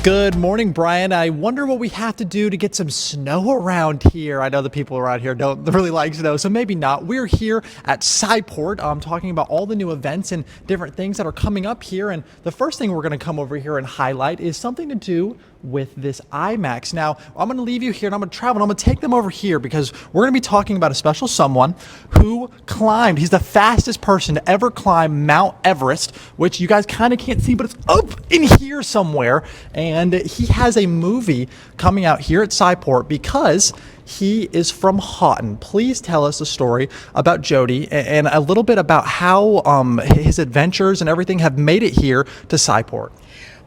Good morning, Brian. I wonder what we have to do to get some snow around here. I know the people around here don't really like snow, so maybe not. We're here at Sci-Port talking about all the new events and different things that are coming up here. And the first thing we're going to come over here and highlight is something to do with this IMAX. Now, I'm going to leave you here and I'm going to travel and I'm going to take them over here because we're going to be talking about a special someone who climbed. He's the fastest person to ever climb Mount Everest, which you guys kind of can't see, but it's up in here somewhere. And he has a movie coming out here at Sci-Port because he is from Houghton. Please tell us a story about Jody and a little bit about how his adventures and everything have made it here to Sci-Port.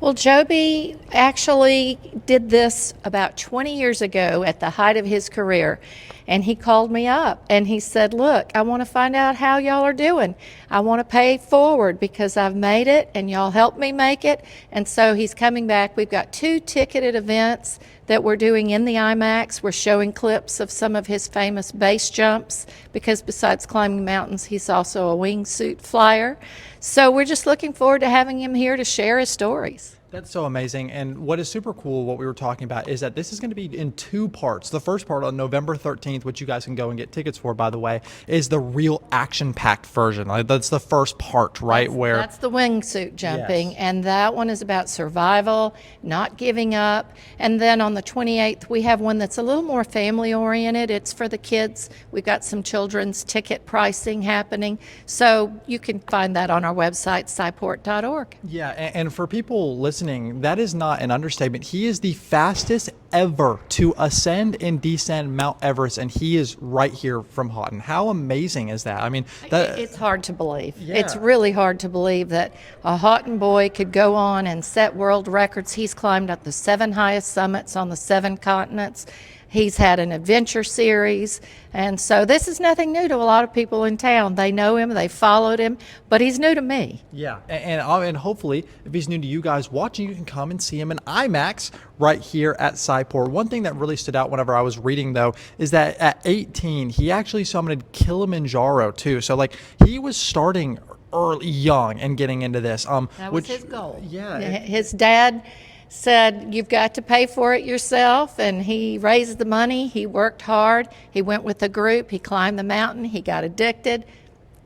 Well, Joby actually did this about 20 years ago at the height of his career. And he called me up and he said, look, I want to find out how y'all are doing. I want to pay forward because I've made it and y'all helped me make it. And so he's coming back. We've got 2 ticketed events that we're doing in the IMAX. We're showing clips of some of his famous base jumps because besides climbing mountains, he's also a wingsuit flyer. So we're just looking forward to having him here to share his stories. That's so amazing. And what is super cool, what we were talking about, is that this is going to be in 2 parts. The first part on November 13th, which you guys can go and get tickets for, by the way, is the real action-packed version. Like, that's the first part, right? That's the wingsuit jumping. Yes. And that one is about survival, not giving up. And then on the 28th, we have one that's a little more family-oriented. It's for the kids. We've got some children's ticket pricing happening. So you can find that on our website, sciport.org. Yeah, and for people listening, that is not an understatement. He is the fastest ever to ascend and descend Mount Everest, and he is right here from Houghton. How amazing is that? I mean, it's hard to believe. Yeah. It's really hard to believe that a Houghton boy could go on and set world records. He's climbed up the 7 highest summits on the 7 continents. He's had an adventure series, and so this is nothing new to a lot of people in town. They know him, they followed him, but he's new to me. Yeah, and hopefully, if he's new to you guys watching, you can come and see him in IMAX right here at Sci-Port. One thing that really stood out whenever I was reading, though, is that at 18, he actually summited Kilimanjaro, too. So, like, he was starting early, young, and getting into this. That was his goal. Yeah. His dad said, you've got to pay for it yourself, and he raised the money. He worked hard. He went with a group. He climbed the mountain. He got addicted,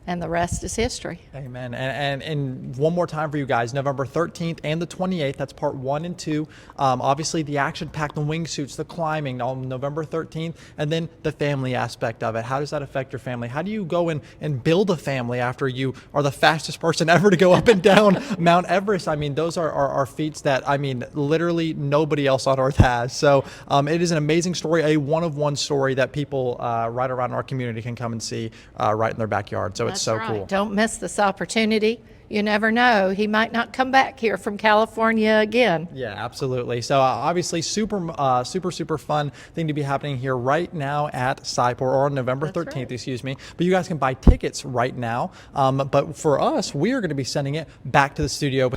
and the rest is history. Amen. And one more time for you guys, November 13th and the 28th, that's part 1 and 2. Obviously, the action-packed, the wingsuits, the climbing on November 13th, and then the family aspect of it. How does that affect your family? How do you go and build a family after you are the fastest person ever to go up and down Mount Everest? I mean, those are feats that, I mean, literally nobody else on earth has. So it is an amazing story, a one-of-one story that people right around our community can come and see right in their backyard. So it's so right. cool. Don't miss this opportunity. You never know. He might not come back here from California again. Yeah, absolutely. So obviously super fun thing to be happening here right now at Sci-Port, or on November 13th, right. excuse me. But you guys can buy tickets right now. But for us, we are going to be sending it back to the studio.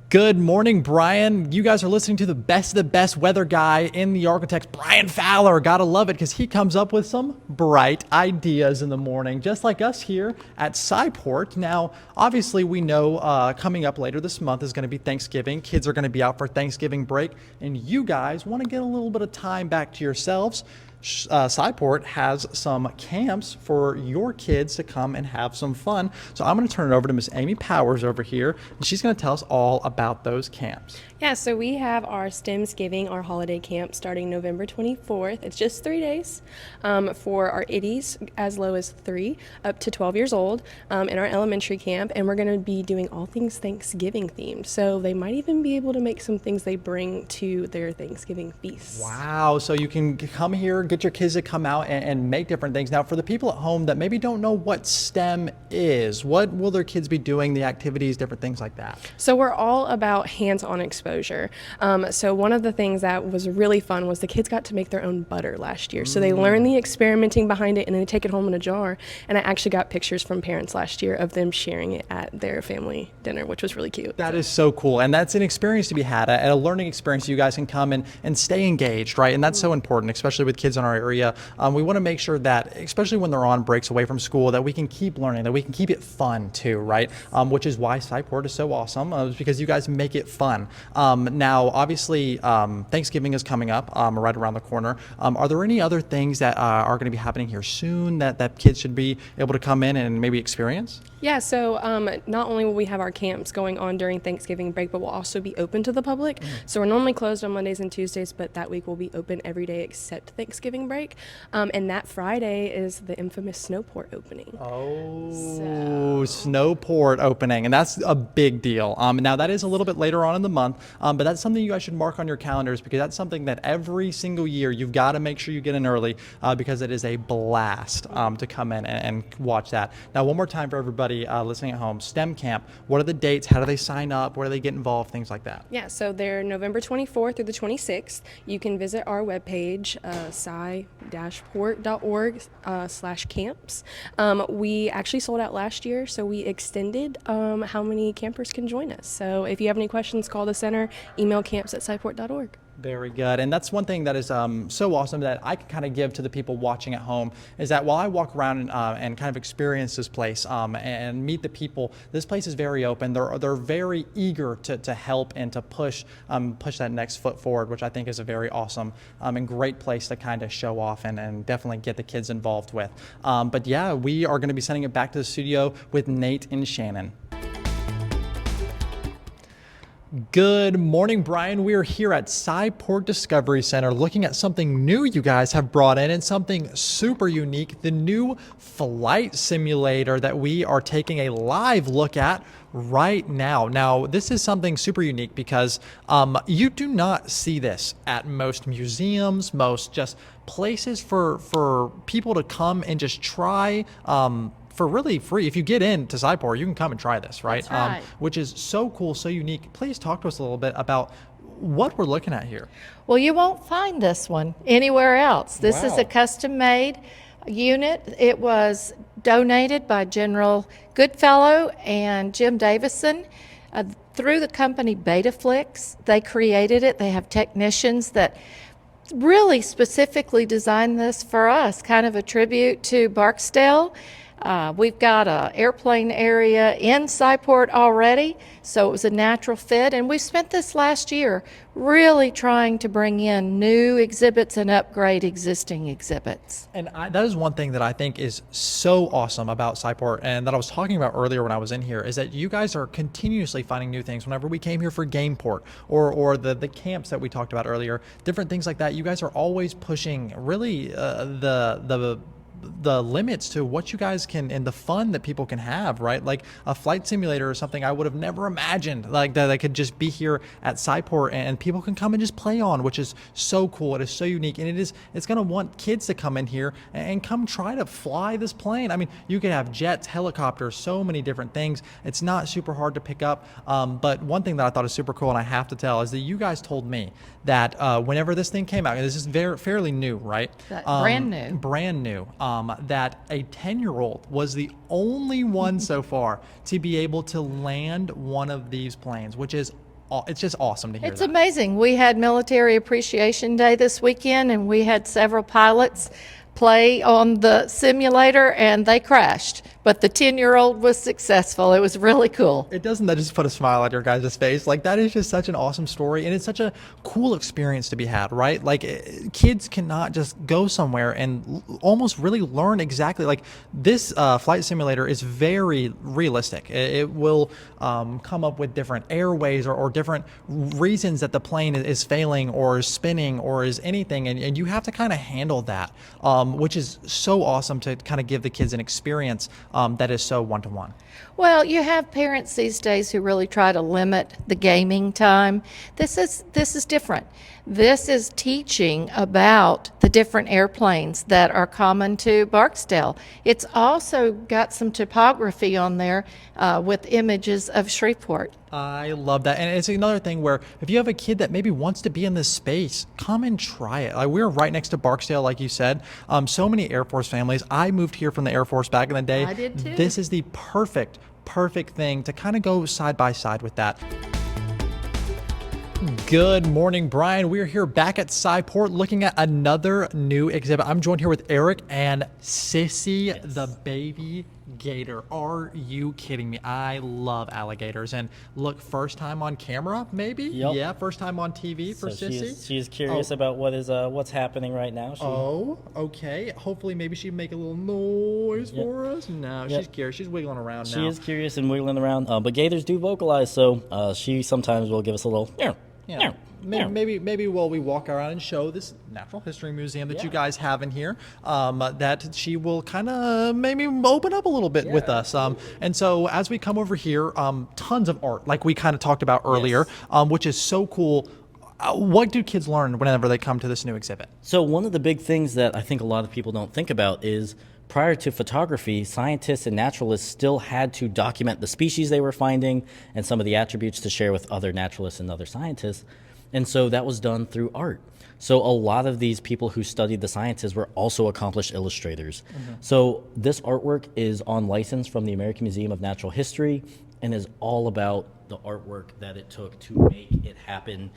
Good morning, Brian. You guys are listening to the best of the best weather guy in the Architects, Brian Fowler. Gotta love it because he comes up with some bright ideas in the morning, just like us here at Sci-Port. Now, obviously, we know coming up later this month is going to be Thanksgiving. Kids are going to be out for Thanksgiving break, and you guys want to get a little bit of time back to yourselves. Sci-Port has some camps for your kids to come and have some fun. So I'm going to turn it over to Miss Amy Powers over here, and she's going to tell us all about those camps. Yeah, so we have our STEMsgiving, our holiday camp, starting November 24th. It's just 3 days for our iddies as low as 3 up to 12 years old in our elementary camp, and we're going to be doing all things Thanksgiving themed. So they might even be able to make some things they bring to their Thanksgiving feasts. Wow, so you can come here, get your kids to come out and make different things. Now, for the people at home that maybe don't know what STEM is, what will their kids be doing, the activities, different things like that? So we're all about hands-on exposure. So one of the things that was really fun was the kids got to make their own butter last year. So they learned the experimenting behind it, and then they take it home in a jar. And I actually got pictures from parents last year of them sharing it at their family dinner, which was really cute. That is so cool. And that's an experience to be had, a learning experience. You guys can come and stay engaged, right? And that's so important, especially with kids on in our area. We want to make sure that, especially when they're on breaks away from school, that we can keep learning, that we can keep it fun too, right? Which is why Sci-Port is so awesome, because you guys make it fun. Now, obviously, Thanksgiving is coming up right around the corner. Are there any other things that are going to be happening here soon that kids should be able to come in and maybe experience? Yeah, so not only will we have our camps going on during Thanksgiving break, but we'll also be open to the public. So we're normally closed on Mondays and Tuesdays, but that week we'll be open every day except Thanksgiving break. And that Friday is the infamous Snowport opening. Oh, Snowport opening, and that's a big deal. Now that is a little bit later on in the month, but that's something you guys should mark on your calendars, because that's something that every single year you've got to make sure you get in early, because it is a blast to come in and watch that. Now, one more time for everybody listening at home, STEM Camp, what are the dates? How do they sign up? Where do they get involved? Things like that. Yeah, so they're November 24th through the 26th. You can visit our webpage, sci-port.org/camps. We actually sold out last year, so we extended how many campers can join us. So if you have any questions, call the center, email camps@sci-port.org. Very good. And that's one thing that is so awesome that I can kind of give to the people watching at home, is that while I walk around and kind of experience this place and meet the people, this place is very open. They're very eager to help and to push that next foot forward, which I think is a very awesome and great place to kind of show off and definitely get the kids involved with. But yeah, we are going to be sending it back to the studio with Nate and Shannon. Good morning, Brian. We are here at Sci-Port Discovery Center looking at something new you guys have brought in, and something super unique, the new flight simulator that we are taking a live look at right now. Now, this is something super unique because you do not see this at most museums, most just places for people to come and just try for really free. If you get into Sci-Port, you can come and try this, right? That's right. Which is so cool, so unique. Please talk to us a little bit about what we're looking at here. Well, you won't find this one anywhere else. This is Wow. a custom-made unit. It was donated by General Goodfellow and Jim Davison through the company Betaflix. They created it. They have technicians that really specifically designed this for us, kind of a tribute to Barksdale. We've got an airplane area in Sci-Port already, so it was a natural fit. And we spent this last year really trying to bring in new exhibits and upgrade existing exhibits. And that is one thing that I think is so awesome about Sci-Port, and that I was talking about earlier when I was in here, is that you guys are continuously finding new things. Whenever we came here for Gameport or the camps that we talked about earlier, different things like that, you guys are always pushing really the limits to what you guys can and the fun that people can have, right? Like a flight simulator is something I would have never imagined, like that could just be here at Sci-Port and people can come and just play on, which is so cool. It is so unique, and it's going to want kids to come in here and come try to fly this plane. I mean, you could have jets, helicopters, so many different things. It's not super hard to pick up, but one thing that I thought is super cool, and I have to tell, is that you guys told me that whenever this thing came out, and this is fairly new, right? Brand new. Brand new. That a 10-year-old was the only one so far to be able to land one of these planes, which is it's just awesome to hear. It's that. amazing. We had Military Appreciation Day this weekend, and we had several pilots play on the simulator, and they crashed. But the 10-year-old was successful. It was really cool. Doesn't that just put a smile on your guys' face? Like, that is just such an awesome story, and it's such a cool experience to be had, right? Like, kids cannot just go somewhere and almost really learn exactly. Like, this flight simulator is very realistic. It will come up with different airways or different reasons that the plane is failing or is spinning or is anything, and you have to kind of handle that, which is so awesome to kind of give the kids an experience that is so one-to-one. Well, you have parents these days who really try to limit the gaming time. This is different. This is teaching about the different airplanes that are common to Barksdale. It's also got some topography on there with images of Shreveport. I love that. And it's another thing where if you have a kid that maybe wants to be in this space, come and try it. Like, we're right next to Barksdale, like you said. So many Air Force families. I moved here from the Air Force back in the day. I did too. This is the perfect thing to kind of go side by side with that. Good morning, Brian. We're here back at Sci-Port looking at another new exhibit. I'm joined here with Eric and Sissy, the baby gator. Are you kidding me? I love alligators. And look, first time on camera, maybe? Yep. Yeah, first time on TV for So Sissy. she is curious about what's happening right now. Oh, okay. Hopefully, maybe she'd make a little noise for us. No, she's curious. She's wiggling around now. She is curious and wiggling around. But gators do vocalize, so she sometimes will give us a little. Yeah. Maybe while we walk around and show this natural history museum that you guys have in here, that she will kind of maybe open up a little bit with us. And so as we come over here, tons of art, like we kind of talked about earlier, which is so cool. What do kids learn whenever they come to this new exhibit? So one of the big things that I think a lot of people don't think about is prior to photography, scientists and naturalists still had to document the species they were finding and some of the attributes to share with other naturalists and other scientists. And so that was done through art. So a lot of these people who studied the sciences were also accomplished illustrators. So this artwork is on license from the American Museum of Natural History and is all about the artwork that it took to make it happen.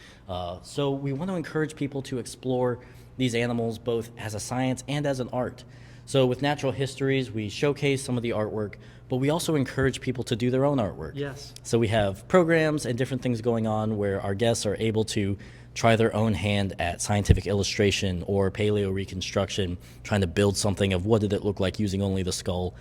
So we want to encourage people to explore these animals both as a science and as an art. So with Natural Histories, we showcase some of the artwork, but we also encourage people to do their own artwork. Yes. So we have programs and different things going on where our guests are able to try their own hand at scientific illustration or paleo reconstruction, trying to build something of what did it look like using only the skull,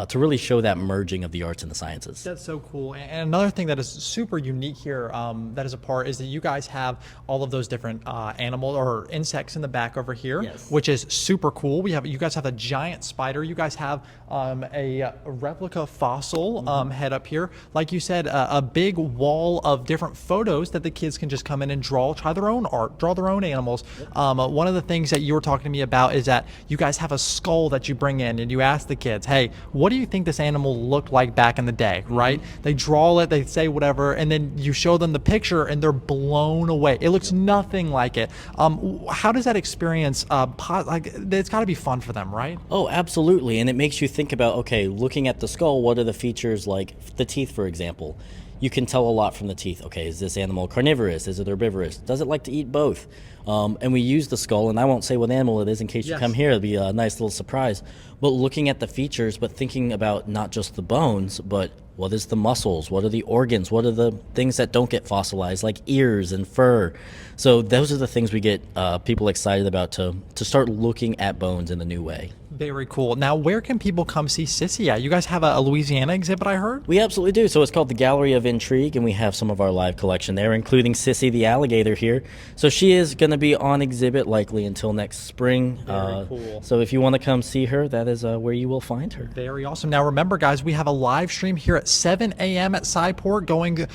to really show that merging of the arts and the sciences. That's so cool. And another thing that is super unique here, that is a part, is that you guys have all of those different animal or insects in the back over here, which is super cool. You guys have a giant spider. You guys have a replica fossil head up here. Like you said, a big wall of different photos that the kids can just come in and try their own art, draw their own animals. One of the things that you were talking to me about is that you guys have a skull that you bring in and you ask the kids, hey, what do you think this animal looked like back in the day, right? They draw it, they say whatever, and then you show them the picture and they're blown away. It looks nothing like it. How does that experience, it's got to be fun for them, right? Oh, absolutely. And it makes you think about, okay, looking at the skull, what are the features like the teeth, for example? You can tell a lot from the teeth. Okay, is this animal carnivorous? Is it herbivorous? Does it like to eat both? And we use the skull, and I won't say what animal it is in case you come here. It'll be a nice little surprise. But looking at the features, but thinking about not just the bones, but what is the muscles? What are the organs? What are the things that don't get fossilized, like ears and fur? So those are the things we get people excited about to start looking at bones in a new way. Very cool. Now, where can people come see Sissy at? You guys have a Louisiana exhibit, I heard? We absolutely do. So it's called the Gallery of Intrigue, and we have some of our live collection there, including Sissy the alligator here. So she is going to be on exhibit likely until next spring. Very cool. So if you want to come see her, that is where you will find her. Very awesome. Now, remember, guys, we have a live stream here at 7 a.m. at Sci-Port going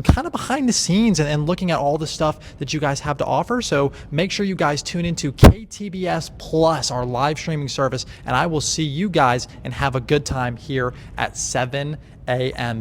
kind of behind the scenes and looking at all the stuff that you guys have to offer. So make sure you guys tune into KTBS Plus, our live streaming service, and I will see you guys and have a good time here at 7 a.m.